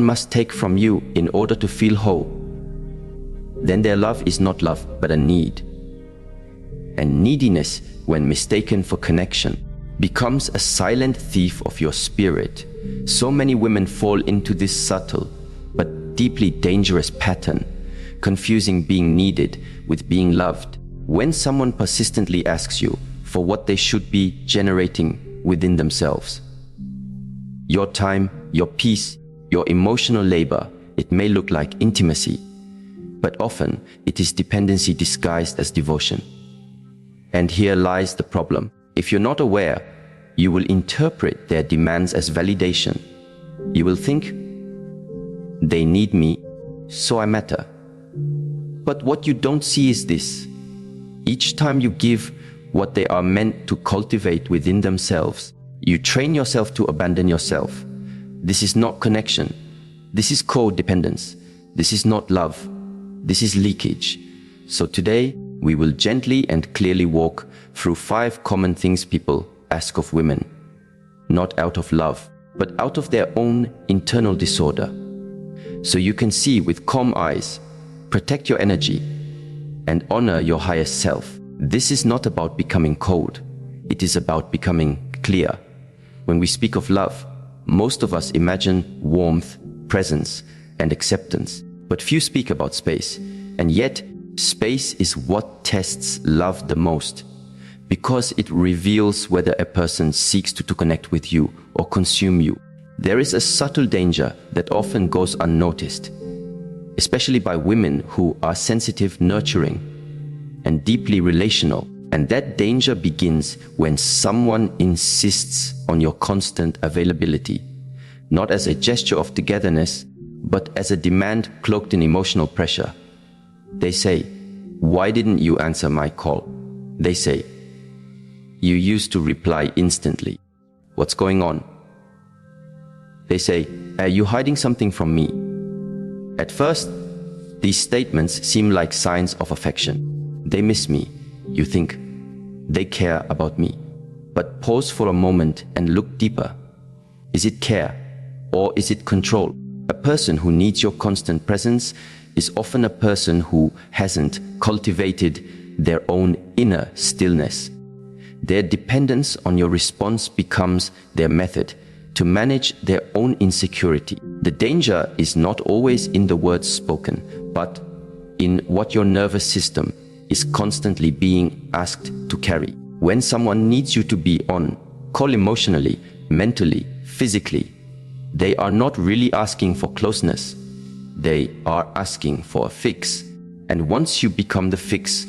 must take from you in order to feel whole, then their love is not love but a need. And neediness, when mistaken for connection, becomes a silent thief of your spirit. So many women fall into this subtle but deeply dangerous pattern, confusing being needed with being loved. When someone persistently asks you for what they should be generating within themselves, your time, your peace, your emotional labor, it may look like intimacy, but often it is dependency disguised as devotion. And here lies the problem. If you're not aware, you will interpret their demands as validation. You will think, they need me, so I matter. But what you don't see is this. Each time you give what they are meant to cultivate within themselves, you train yourself to abandon yourself. This is not connection. This is codependence. This is not love. This is leakage. So today, we will gently and clearly walk through 5 common things people ask of women, not out of love, but out of their own internal disorder. So you can see with calm eyes, protect your energy, and honor your highest self. This is not about becoming cold. It is about becoming clear. When we speak of love, most of us imagine warmth, presence, and acceptance, but few speak about space. And yet, space is what tests love the most, because it reveals whether a person seeks to connect with you or consume you. There is a subtle danger that often goes unnoticed, especially by women who are sensitive, nurturing, and deeply relational. And that danger begins when someone insists on your constant availability, not as a gesture of togetherness, but as a demand cloaked in emotional pressure. They say, "Why didn't you answer my call?" They say, "You used to reply instantly. What's going on?" They say, "Are you hiding something from me?" At first, these statements seem like signs of affection. They miss me. You think, they care about me. But pause for a moment and look deeper. Is it care, or is it control? A person who needs your constant presence is often a person who hasn't cultivated their own inner stillness. Their dependence on your response becomes their method to manage their own insecurity. The danger is not always in the words spoken, but in what your nervous system is constantly being asked to carry. When someone needs you to be on call emotionally, mentally, physically, they are not really asking for closeness. They are asking for a fix. And once you become the fix,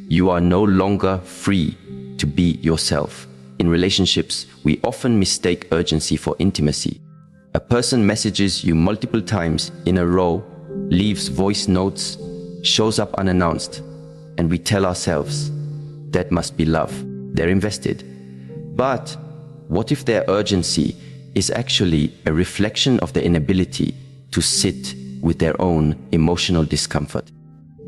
you are no longer free to be yourself. In relationships, we often mistake urgency for intimacy. A person messages you multiple times in a row, leaves voice notes, shows up unannounced, and we tell ourselves, that must be love. They're invested. But what if their urgency is actually a reflection of their inability to sit with their own emotional discomfort?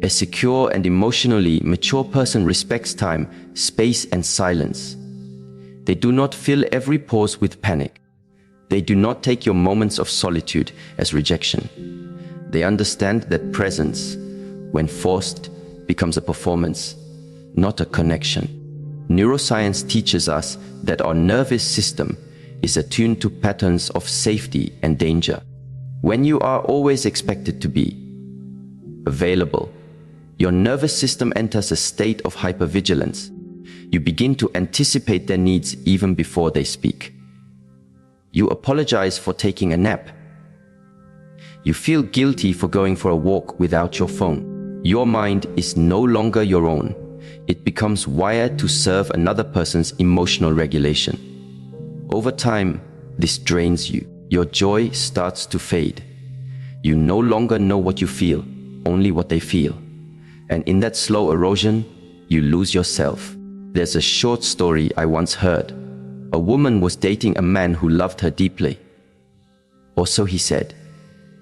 A secure and emotionally mature person respects time, space, and silence. They do not fill every pause with panic. They do not take your moments of solitude as rejection. They understand that presence, when forced, becomes a performance, not a connection. Neuroscience teaches us that our nervous system is attuned to patterns of safety and danger. When you are always expected to be available, your nervous system enters a state of hypervigilance. You begin to anticipate their needs even before they speak. You apologize for taking a nap. You feel guilty for going for a walk without your phone. Your mind is no longer your own. It becomes wired to serve another person's emotional regulation. Over time, this drains you. Your joy starts to fade. You no longer know what you feel, only what they feel. And in that slow erosion, you lose yourself. There's a short story I once heard. A woman was dating a man who loved her deeply. Or so he said.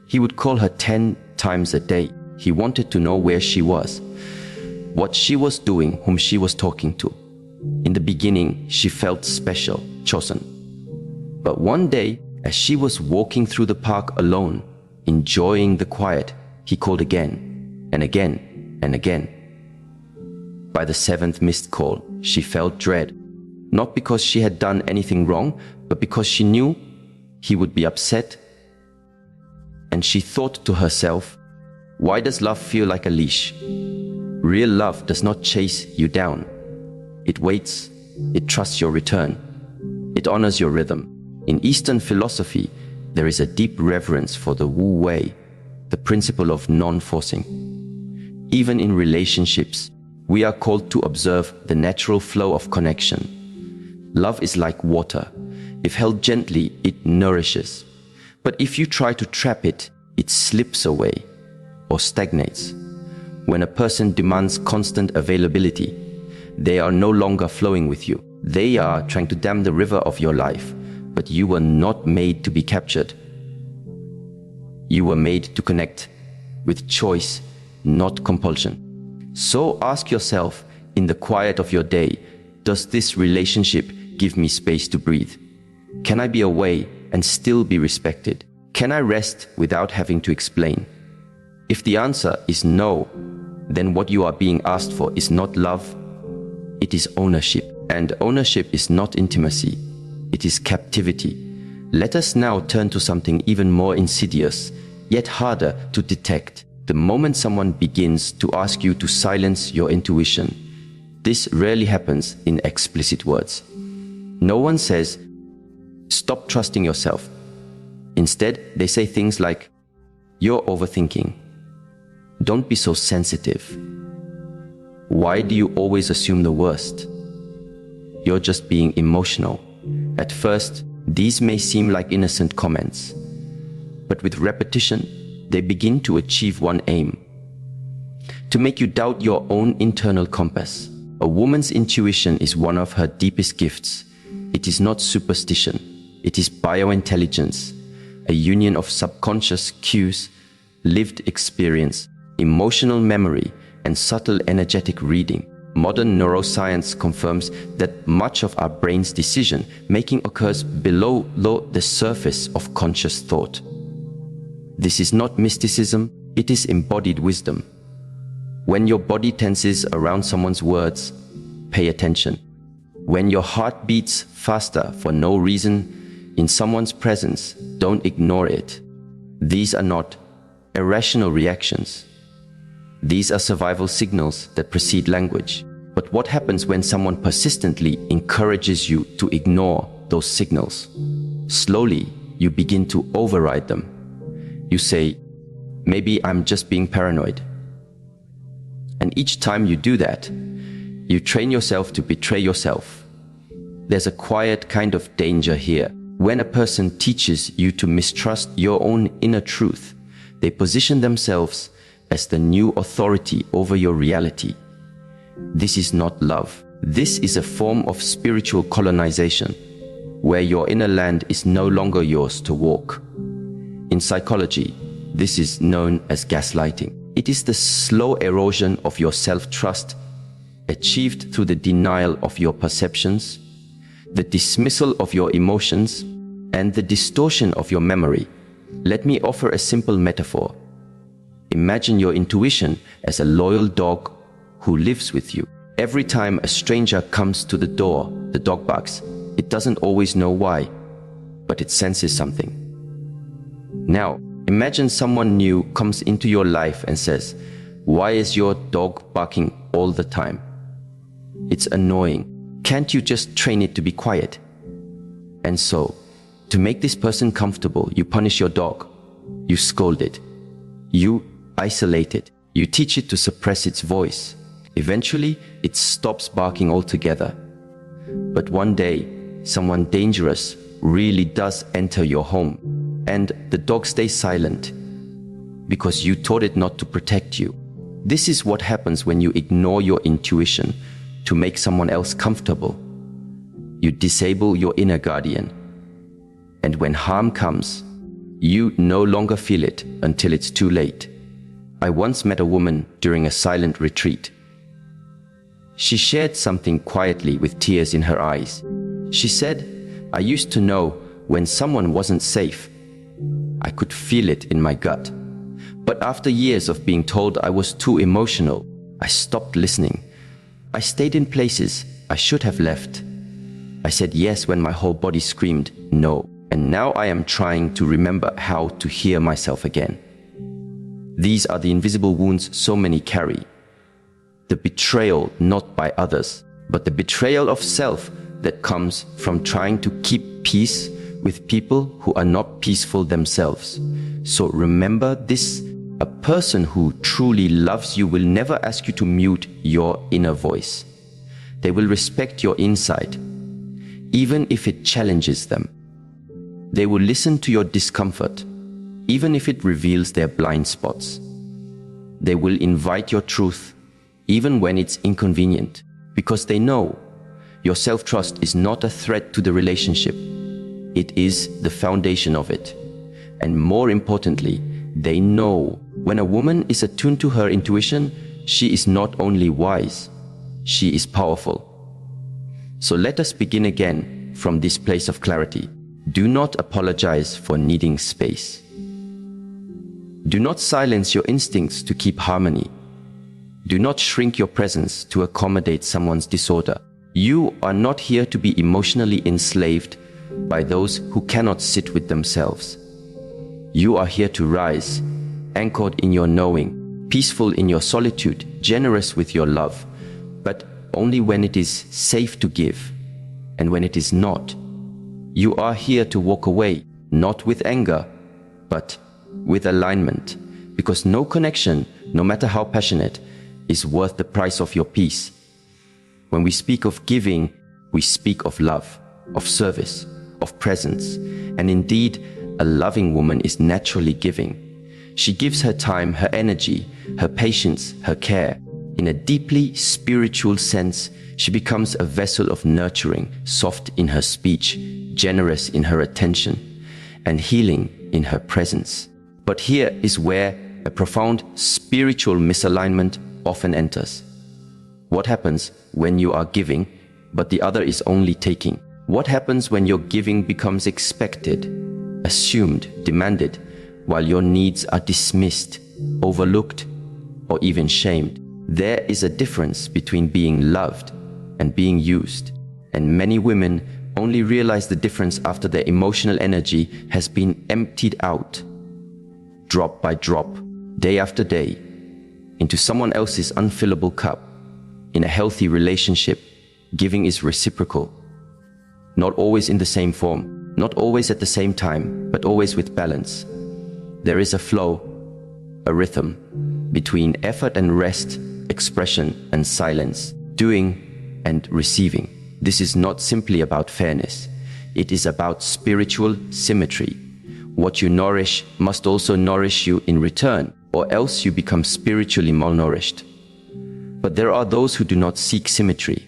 He would call her 10 times a day. He wanted to know where she was, what she was doing, whom she was talking to. In the beginning, she felt special, chosen. But one day, as she was walking through the park alone, enjoying the quiet, he called again and again and again. By the seventh missed call, she felt dread, not because she had done anything wrong, but because she knew he would be upset. And she thought to herself, why does love feel like a leash? Real love does not chase you down. It waits, it trusts your return, it honors your rhythm. In Eastern philosophy, there is a deep reverence for the Wu Wei, the principle of non-forcing. Even in relationships, we are called to observe the natural flow of connection. Love is like water. If held gently, it nourishes. But if you try to trap it, it slips away or stagnates. When a person demands constant availability, they are no longer flowing with you. They are trying to dam the river of your life, but you were not made to be captured. You were made to connect with choice, not compulsion. So ask yourself, in the quiet of your day, does this relationship give me space to breathe? Can I be away and still be respected? Can I rest without having to explain? If the answer is no, then what you are being asked for is not love, it is ownership. And ownership is not intimacy, it is captivity. Let us now turn to something even more insidious, yet harder to detect. The moment someone begins to ask you to silence your intuition, this rarely happens in explicit words. No one says, stop trusting yourself. Instead, they say things like, you're overthinking. Don't be so sensitive. Why do you always assume the worst? You're just being emotional. At first, these may seem like innocent comments, but with repetition, they begin to achieve one aim: to make you doubt your own internal compass. A woman's intuition is one of her deepest gifts. It is not superstition, it is biointelligence, a union of subconscious cues, lived experience, emotional memory, and subtle energetic reading. Modern neuroscience confirms that much of our brain's decision-making occurs below the surface of conscious thought. This is not mysticism, it is embodied wisdom. When your body tenses around someone's words, pay attention. When your heart beats faster for no reason in someone's presence, don't ignore it. These are not irrational reactions. These are survival signals that precede language. But what happens when someone persistently encourages you to ignore those signals? Slowly, you begin to override them. You say, maybe I'm just being paranoid. And each time you do that, you train yourself to betray yourself. There's a quiet kind of danger here. When a person teaches you to mistrust your own inner truth, they position themselves as the new authority over your reality. This is not love. This is a form of spiritual colonization, where your inner land is no longer yours to walk. In psychology, this is known as gaslighting. It is the slow erosion of your self-trust, achieved through the denial of your perceptions, the dismissal of your emotions, and the distortion of your memory. Let me offer a simple metaphor. Imagine your intuition as a loyal dog who lives with you. Every time a stranger comes to the door, the dog barks. It doesn't always know why, but it senses something. Now, imagine someone new comes into your life and says, "Why is your dog barking all the time? It's annoying. Can't you just train it to be quiet?" And so, to make this person comfortable, you punish your dog. You scold it. You isolate it. You teach it to suppress its voice. Eventually, it stops barking altogether. But one day, someone dangerous really does enter your home, and the dog stays silent because you taught it not to protect you. This is what happens when you ignore your intuition to make someone else comfortable. You disable your inner guardian. And when harm comes, you no longer feel it until it's too late. I once met a woman during a silent retreat. She shared something quietly with tears in her eyes. She said, "I used to know when someone wasn't safe. I could feel it in my gut. But after years of being told I was too emotional, I stopped listening. I stayed in places I should have left. I said yes when my whole body screamed no. And now I am trying to remember how to hear myself again. These are the invisible wounds so many carry. The betrayal not by others, but the betrayal of self that comes from trying to keep peace with people who are not peaceful themselves. So remember this, a person who truly loves you will never ask you to mute your inner voice. They will respect your inside, even if it challenges them. They will listen to your discomfort, even if it reveals their blind spots. They will invite your truth, even when it's inconvenient, because they know your self-trust is not a threat to the relationship. It is the foundation of it. And more importantly, they know when a woman is attuned to her intuition, she is not only wise, she is powerful. So let us begin again from this place of clarity. Do not apologize for needing space. Do not silence your instincts to keep harmony. Do not shrink your presence to accommodate someone's disorder. You are not here to be emotionally enslaved by those who cannot sit with themselves. You are here to rise, anchored in your knowing, peaceful in your solitude, generous with your love, but only when it is safe to give, and when it is not. You are here to walk away, not with anger, but with alignment, because no connection, no matter how passionate, is worth the price of your peace. When we speak of giving, we speak of love, of service, of presence, and indeed, a loving woman is naturally giving. She gives her time, her energy, her patience, her care. In a deeply spiritual sense, she becomes a vessel of nurturing, soft in her speech, generous in her attention, and healing in her presence. But here is where a profound spiritual misalignment often enters. What happens when you are giving, but the other is only taking? What happens when your giving becomes expected, assumed, demanded, while your needs are dismissed, overlooked, or even shamed? There is a difference between being loved and being used, and many women only realize the difference after their emotional energy has been emptied out, drop by drop, day after day, into someone else's unfillable cup. In a healthy relationship, giving is reciprocal, not always in the same form, not always at the same time, but always with balance. There is a flow, a rhythm, between effort and rest, expression and silence, doing and receiving. This is not simply about fairness. It is about spiritual symmetry. What you nourish must also nourish you in return, or else you become spiritually malnourished. But there are those who do not seek symmetry.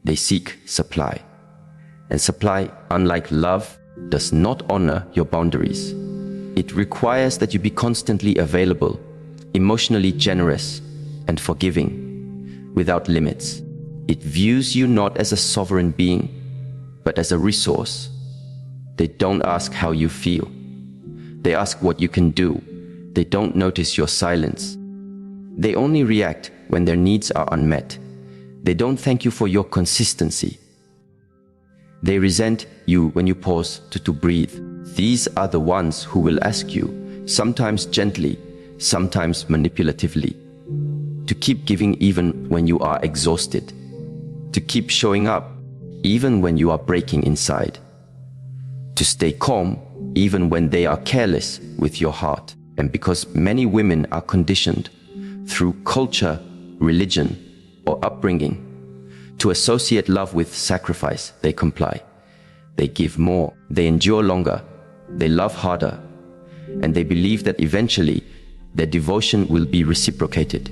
They seek supply. And supply, unlike love, does not honor your boundaries. It requires that you be constantly available, emotionally generous, and forgiving, without limits. It views you not as a sovereign being, but as a resource. They don't ask how you feel. They ask what you can do. They don't notice your silence. They only react when their needs are unmet. They don't thank you for your consistency. They resent you when you pause to breathe. These are the ones who will ask you, sometimes gently, sometimes manipulatively, to keep giving even when you are exhausted, to keep showing up even when you are breaking inside, to stay calm even when they are careless with your heart. And because many women are conditioned through culture, religion, or upbringing to associate love with sacrifice, they comply. They give more, they endure longer, they love harder, and they believe that eventually their devotion will be reciprocated.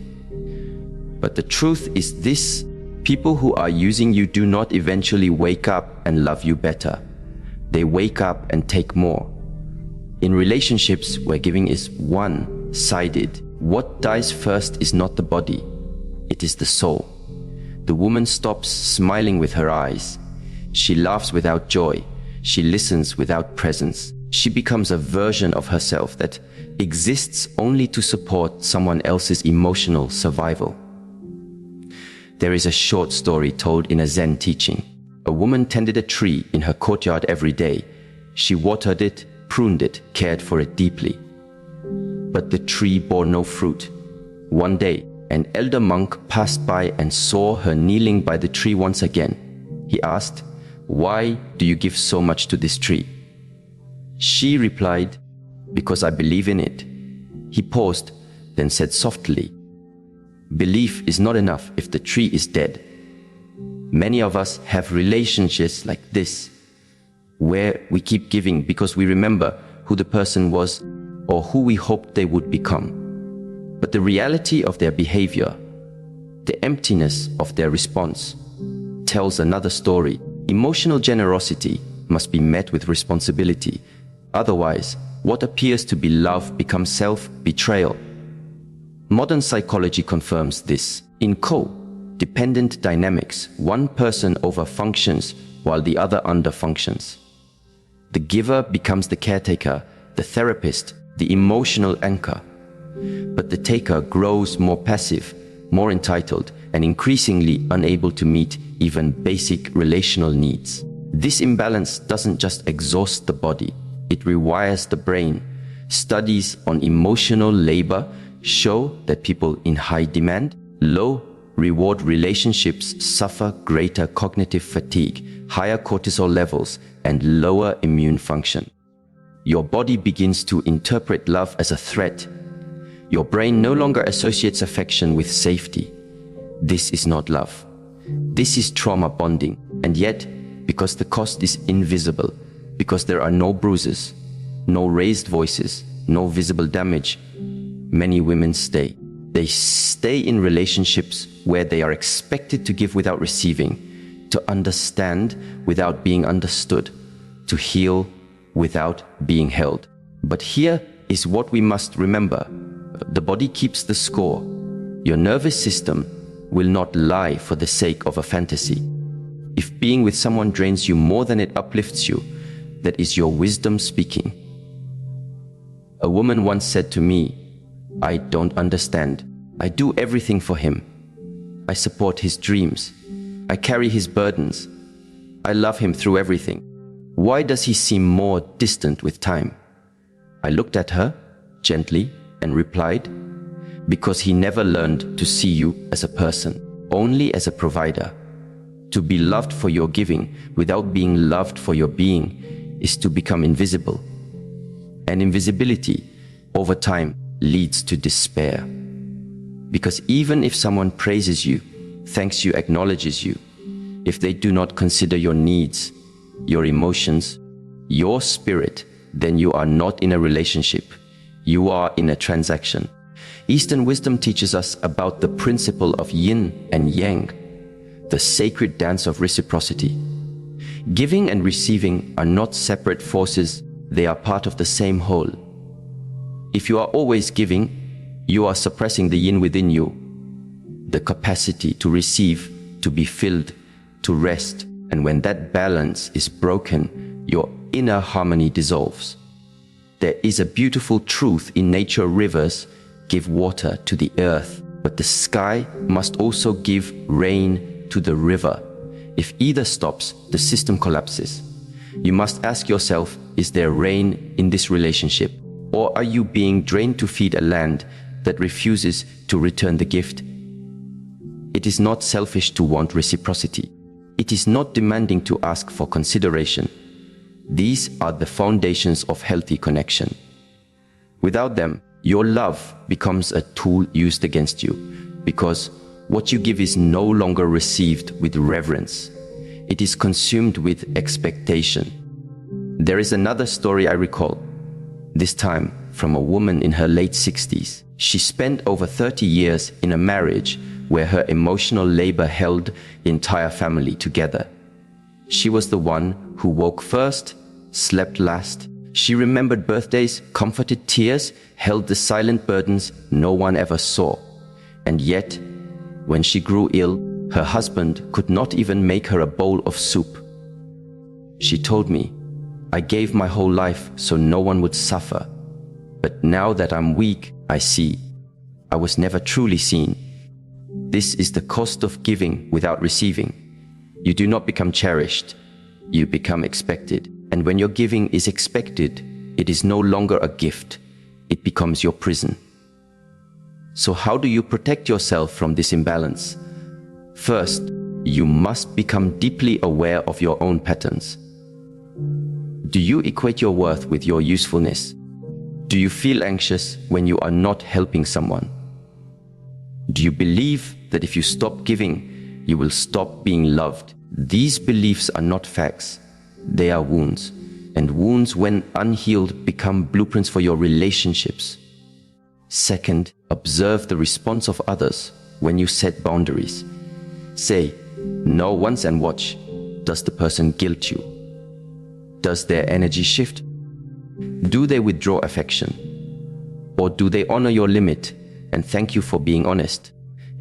But the truth is this: people who are using you do not eventually wake up and love you better. They wake up and take more. In relationships where giving is one-sided, what dies first is not the body, it is the soul. The woman stops smiling with her eyes. She laughs without joy. She listens without presence. She becomes a version of herself that exists only to support someone else's emotional survival. There is a short story told in a Zen teaching. A woman tended a tree in her courtyard every day. She watered it, pruned it, cared for it deeply. But the tree bore no fruit. One day, an elder monk passed by and saw her kneeling by the tree once again. He asked, "Why do you give so much to this tree?" She replied, "Because I believe in it." He paused, then said softly, "Belief is not enough if the tree is dead." Many of us have relationships like this, where we keep giving because we remember who the person was or who we hoped they would become. But the reality of their behavior, the emptiness of their response, tells another story. Emotional generosity must be met with responsibility. Otherwise, what appears to be love becomes self-betrayal. Modern psychology confirms this. In co-dependent dynamics, one person overfunctions while the other underfunctions. The giver becomes the caretaker, the therapist, the emotional anchor. But the taker grows more passive, more entitled, and increasingly unable to meet even basic relational needs. This imbalance doesn't just exhaust the body, it rewires the brain. Studies on emotional labor show that people in high demand, low reward relationships suffer greater cognitive fatigue, higher cortisol levels, and lower immune function. Your body begins to interpret love as a threat. Your brain no longer associates affection with safety. This is not love. This is trauma bonding. And yet, because the cost is invisible, because there are no bruises, no raised voices, no visible damage, many women stay. They stay in relationships where they are expected to give without receiving, to understand without being understood, to heal without being held. But here is what we must remember. The body keeps the score. Your nervous system will not lie for the sake of a fantasy. If being with someone drains you more than it uplifts you, that is your wisdom speaking. A woman once said to me, "I don't understand. I do everything for him. I support his dreams. I carry his burdens. I love him through everything. Why does he seem more distant with time?" I looked at her gently and replied, "Because he never learned to see you as a person, only as a provider. To be loved for your giving without being loved for your being is to become invisible. And invisibility, over time, leads to despair. Because even if someone praises you, thanks you, acknowledges you, if they do not consider your needs, your emotions, your spirit, then you are not in a relationship. You are in a transaction. Eastern wisdom teaches us about the principle of yin and yang, the sacred dance of reciprocity. Giving and receiving are not separate forces, they are part of the same whole. If you are always giving, you are suppressing the yin within you, the capacity to receive, to be filled, to rest, and when that balance is broken, your inner harmony dissolves. There is a beautiful truth in nature. Rivers give water to the earth, but the sky must also give rain to the river. If either stops, the system collapses. You must ask yourself, is there rain in this relationship? Or are you being drained to feed a land that refuses to return the gift? It is not selfish to want reciprocity. It is not demanding to ask for consideration. These are the foundations of healthy connection. Without them, your love becomes a tool used against you, because what you give is no longer received with reverence. It is consumed with expectation. There is another story I recall, this time from a woman in her late 60s. She spent over 30 years in a marriage where her emotional labor held the entire family together. She was the one who woke first, slept last. She remembered birthdays, comforted tears, held the silent burdens no one ever saw. And yet, when she grew ill, her husband could not even make her a bowl of soup. She told me, I gave my whole life so no one would suffer. But now that I'm weak, I see. I was never truly seen. This is the cost of giving without receiving. You do not become cherished. You become expected. And when your giving is expected, it is no longer a gift. It becomes your prison. So how do you protect yourself from this imbalance? First, you must become deeply aware of your own patterns. Do you equate your worth with your usefulness? Do you feel anxious when you are not helping someone? Do you believe that if you stop giving, you will stop being loved? These beliefs are not facts. They are wounds. And wounds, when unhealed, become blueprints for your relationships. Second, observe the response of others when you set boundaries. Say no once and watch. Does the person guilt you? Does their energy shift? Do they withdraw affection? Or do they honor your limit and thank you for being honest?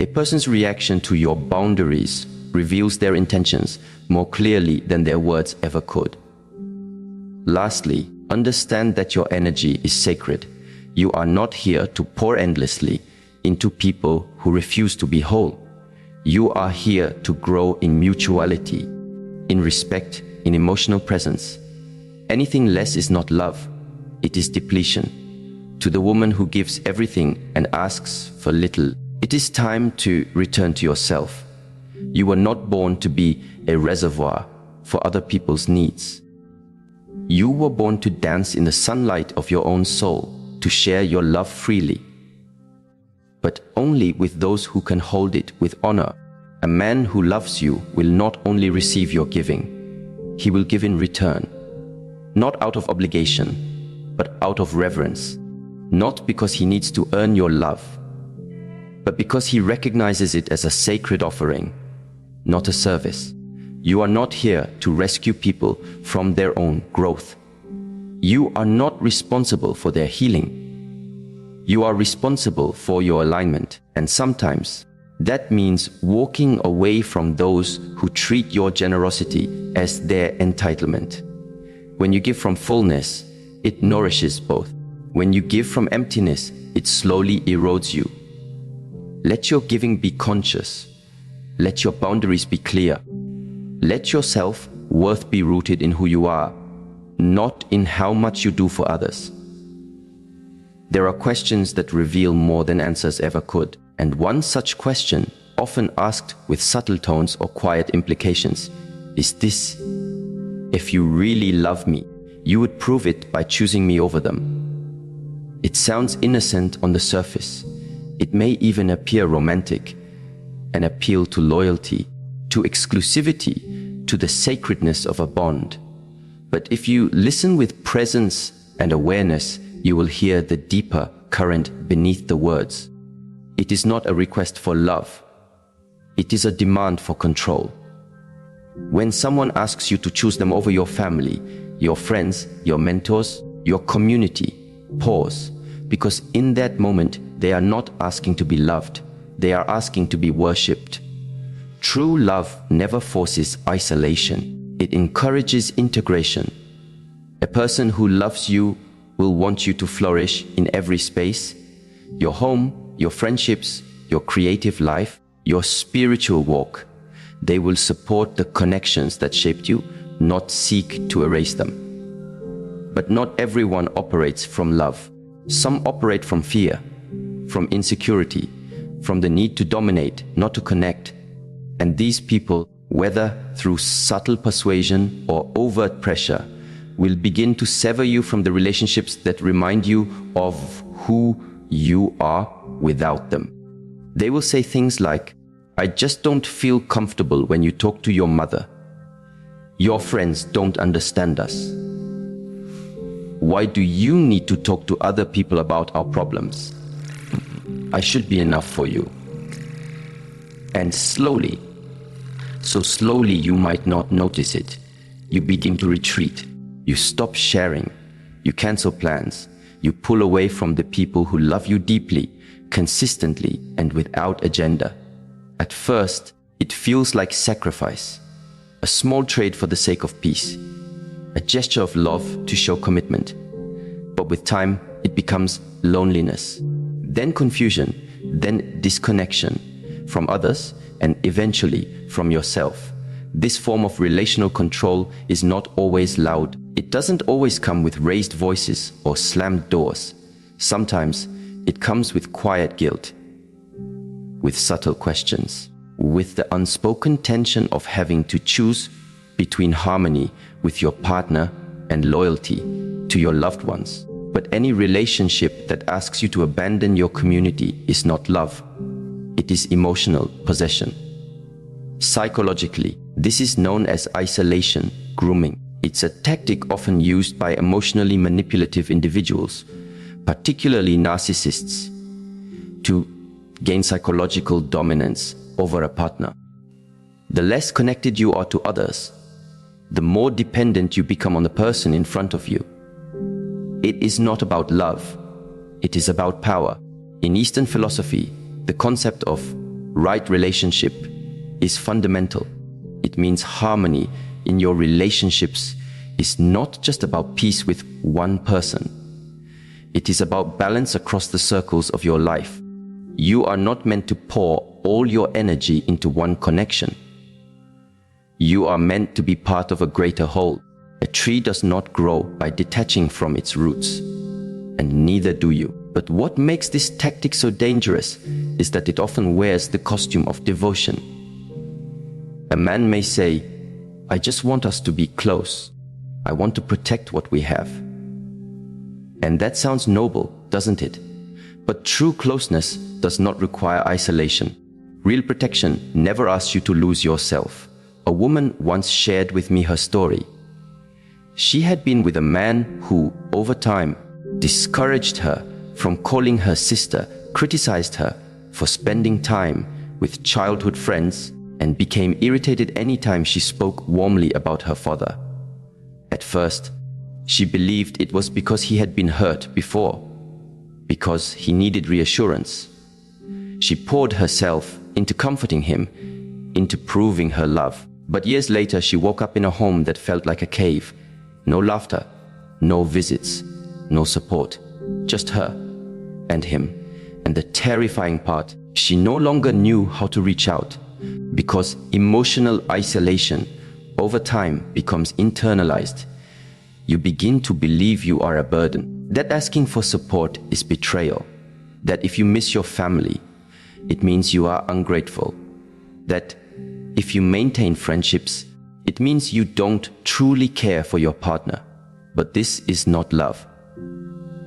A person's reaction to your boundaries reveals their intentions more clearly than their words ever could. Lastly, understand that your energy is sacred. You are not here to pour endlessly into people who refuse to be whole. You are here to grow in mutuality, in respect, in emotional presence. Anything less is not love. It is depletion. To the woman who gives everything and asks for little, it is time to return to yourself. You were not born to be a reservoir for other people's needs. You were born to dance in the sunlight of your own soul, to share your love freely, but only with those who can hold it with honor. A man who loves you will not only receive your giving, he will give in return, not out of obligation, but out of reverence, not because he needs to earn your love, but because he recognizes it as a sacred offering, not a service. You are not here to rescue people from their own growth. You are not responsible for their healing. You are responsible for your alignment, and sometimes that means walking away from those who treat your generosity as their entitlement. When you give from fullness, it nourishes both. When you give from emptiness, it slowly erodes you. Let your giving be conscious. Let your boundaries be clear. Let your self-worth be rooted in who you are, not in how much you do for others. There are questions that reveal more than answers ever could, and one such question, often asked with subtle tones or quiet implications, is this: if you really love me, you would prove it by choosing me over them. It sounds innocent on the surface. It may even appear romantic, an appeal to loyalty, to exclusivity, to the sacredness of a bond. But if you listen with presence and awareness, you will hear the deeper current beneath the words. It is not a request for love. It is a demand for control. When someone asks you to choose them over your family, your friends, your mentors, your community, pause, because in that moment, they are not asking to be loved. They are asking to be worshipped. True love never forces isolation. It encourages integration. A person who loves you will want you to flourish in every space: your home, your friendships, your creative life, your spiritual walk. They will support the connections that shaped you, not seek to erase them. But not everyone operates from love. Some operate from fear, from insecurity, from the need to dominate, not to connect. And these people, whether through subtle persuasion or overt pressure, will begin to sever you from the relationships that remind you of who you are without them. They will say things like, "I just don't feel comfortable when you talk to your mother. Your friends don't understand us. Why do you need to talk to other people about our problems? I should be enough for you." And slowly, so slowly you might not notice it, you begin to retreat. You stop sharing. You cancel plans. You pull away from the people who love you deeply, consistently, and without agenda. At first, it feels like sacrifice, a small trade for the sake of peace. a gesture of love to show commitment. But with time, it becomes loneliness, then confusion, then disconnection from others, and eventually from yourself. This form of relational control is not always loud. It doesn't always come with raised voices or slammed doors. Sometimes it comes with quiet guilt, with subtle questions, with the unspoken tension of having to choose between harmony with your partner and loyalty to your loved ones. But any relationship that asks you to abandon your community is not love. It is emotional possession. Psychologically, this is known as isolation grooming. It's a tactic often used by emotionally manipulative individuals, particularly narcissists, to gain psychological dominance over a partner. The less connected you are to others, the more dependent you become on the person in front of you. It is not about love, it is about power. In Eastern philosophy, the concept of right relationship is fundamental. It means harmony in your relationships is not just about peace with one person. It is about balance across the circles of your life. You are not meant to pour all your energy into one connection. You are meant to be part of a greater whole. A tree does not grow by detaching from its roots, and neither do you. But what makes this tactic so dangerous is that it often wears the costume of devotion. A man may say, "I just want us to be close. I want to protect what we have." And that sounds noble, doesn't it? But true closeness does not require isolation. Real protection never asks you to lose yourself. A woman once shared with me her story. She had been with a man who, over time, discouraged her from calling her sister, criticized her for spending time with childhood friends, and became irritated anytime she spoke warmly about her father. At first, she believed it was because he had been hurt before, because he needed reassurance. She poured herself into comforting him, into proving her love. But years later, she woke up in a home that felt like a cave. No laughter, no visits, no support, just her and him. And the terrifying part, she no longer knew how to reach out, because emotional isolation over time becomes internalized. You begin to believe you are a burden, that asking for support is betrayal, that if you miss your family, it means you are ungrateful, that if you maintain friendships, it means you don't truly care for your partner. But this is not love.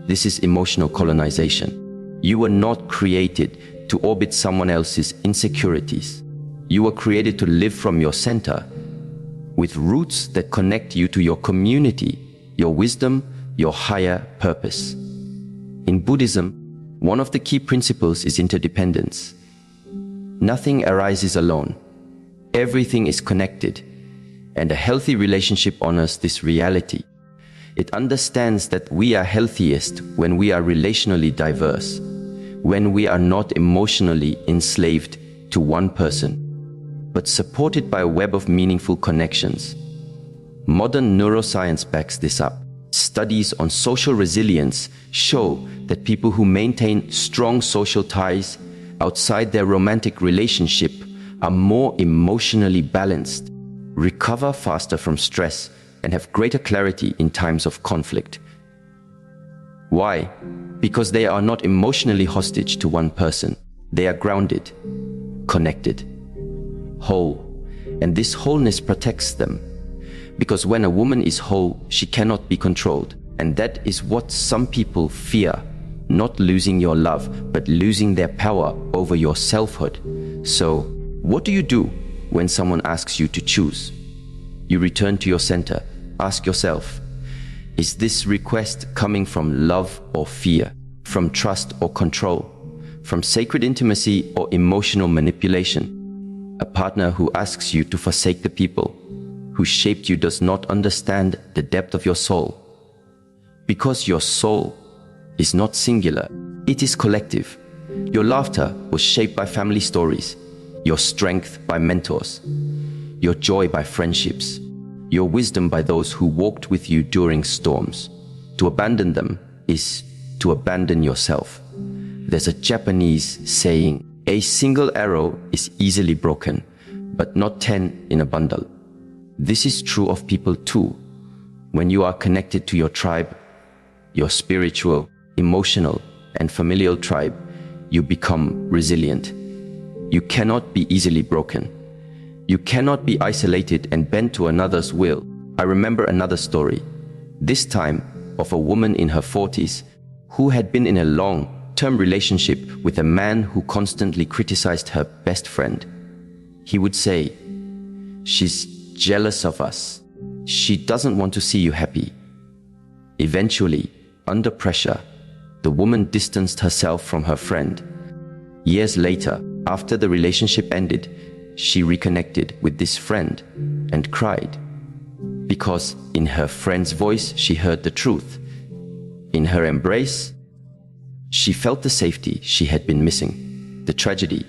This is emotional colonization. You were not created to orbit someone else's insecurities. You were created to live from your center, with roots that connect you to your community, your wisdom, your higher purpose. In Buddhism, one of the key principles is interdependence. Nothing arises alone. Everything is connected, and a healthy relationship honors this reality. It understands that we are healthiest when we are relationally diverse, when we are not emotionally enslaved to one person, but supported by a web of meaningful connections. Modern neuroscience backs this up. Studies on social resilience show that people who maintain strong social ties outside their romantic relationship are more emotionally balanced, recover faster from stress, and have greater clarity in times of conflict. Why? Because they are not emotionally hostage to one person. They are grounded, connected, whole, and this wholeness protects them. Because when a woman is whole, she cannot be controlled. And that is what some people fear, not losing your love, but losing their power over your selfhood. So, what do you do when someone asks you to choose? You return to your center. Ask yourself, is this request coming from love or fear, from trust or control, from sacred intimacy or emotional manipulation? A partner who asks you to forsake the people who shaped you does not understand the depth of your soul. Because your soul is not singular, it is collective. Your laughter was shaped by family stories, your strength by mentors, your joy by friendships. your wisdom by those who walked with you during storms. To abandon them is to abandon yourself. There's a Japanese saying, a single arrow is easily broken, but not 10 in a bundle. This is true of people too. When you are connected to your tribe, your spiritual, emotional, and familial tribe, you become resilient. You cannot be easily broken. You cannot be isolated and bent to another's will. I remember another story, this time of a woman in her 40s who had been in a long-term relationship with a man who constantly criticized her best friend. He would say, "She's jealous of us. She doesn't want to see you happy." Eventually, under pressure, the woman distanced herself from her friend. Years later, after the relationship ended, she reconnected with this friend and cried. Because in her friend's voice, she heard the truth. In her embrace, she felt the safety she had been missing, the tragedy.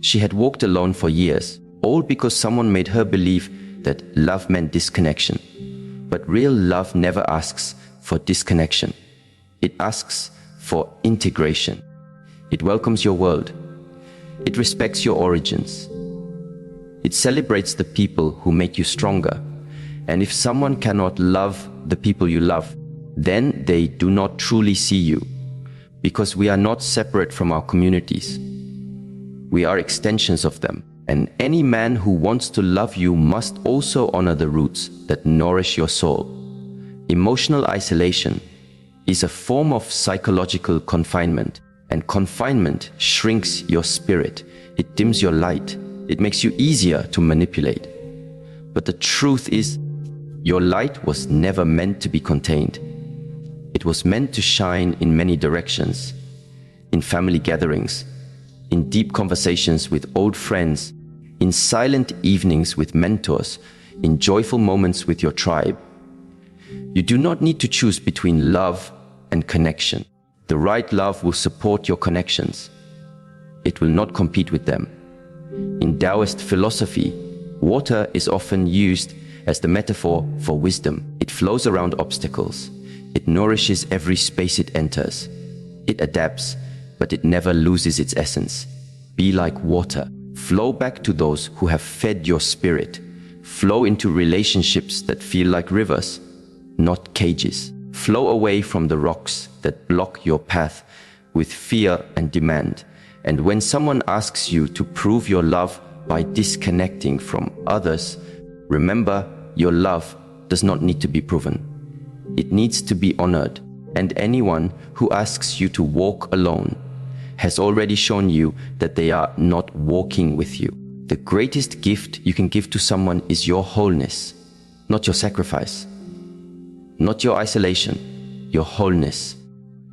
She had walked alone for years, all because someone made her believe that love meant disconnection. But real love never asks for disconnection. It asks for integration. It welcomes your world. It respects your origins. It celebrates the people who make you stronger. And if someone cannot love the people you love, then they do not truly see you, because we are not separate from our communities. We are extensions of them. And any man who wants to love you must also honor the roots that nourish your soul. Emotional isolation is a form of psychological confinement, and confinement shrinks your spirit. It dims your light. It makes you easier to manipulate. But the truth is, your light was never meant to be contained. It was meant to shine in many directions, in family gatherings, in deep conversations with old friends, in silent evenings with mentors, in joyful moments with your tribe. You do not need to choose between love and connection. The right love will support your connections. It will not compete with them. In Taoist philosophy, water is often used as the metaphor for wisdom. It flows around obstacles. It nourishes every space it enters. It adapts, but it never loses its essence. Be like water. Flow back to those who have fed your spirit. Flow into relationships that feel like rivers, not cages. Flow away from the rocks that block your path with fear and demand. And when someone asks you to prove your love by disconnecting from others, remember, your love does not need to be proven. It needs to be honored. And anyone who asks you to walk alone has already shown you that they are not walking with you. The greatest gift you can give to someone is your wholeness, not your sacrifice, not your isolation, your wholeness.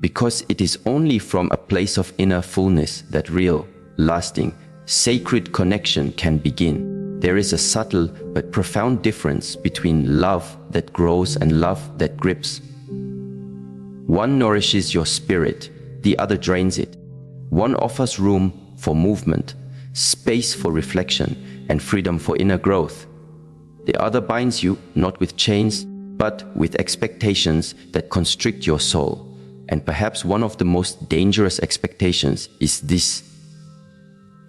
Because it is only from a place of inner fullness that real, lasting, sacred connection can begin. There is a subtle but profound difference between love that grows and love that grips. One nourishes your spirit, the other drains it. One offers room for movement, space for reflection, and freedom for inner growth. The other binds you not with chains, but with expectations that constrict your soul. And perhaps one of the most dangerous expectations is this: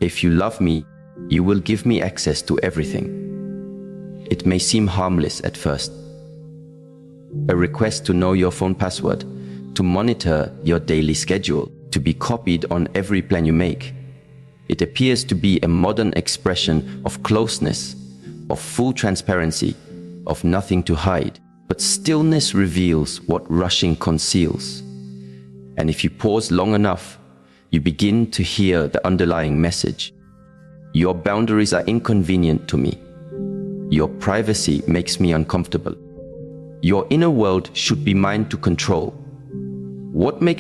if you love me, you will give me access to everything. It may seem harmless at first. A request to know your phone password, to monitor your daily schedule, to be copied on every plan you make. It appears to be a modern expression of closeness, of full transparency, of nothing to hide. But stillness reveals what rushing conceals. And if you pause long enough, you begin to hear the underlying message. Your boundaries are inconvenient to me. Your privacy makes me uncomfortable. Your inner world should be mine to control. What makes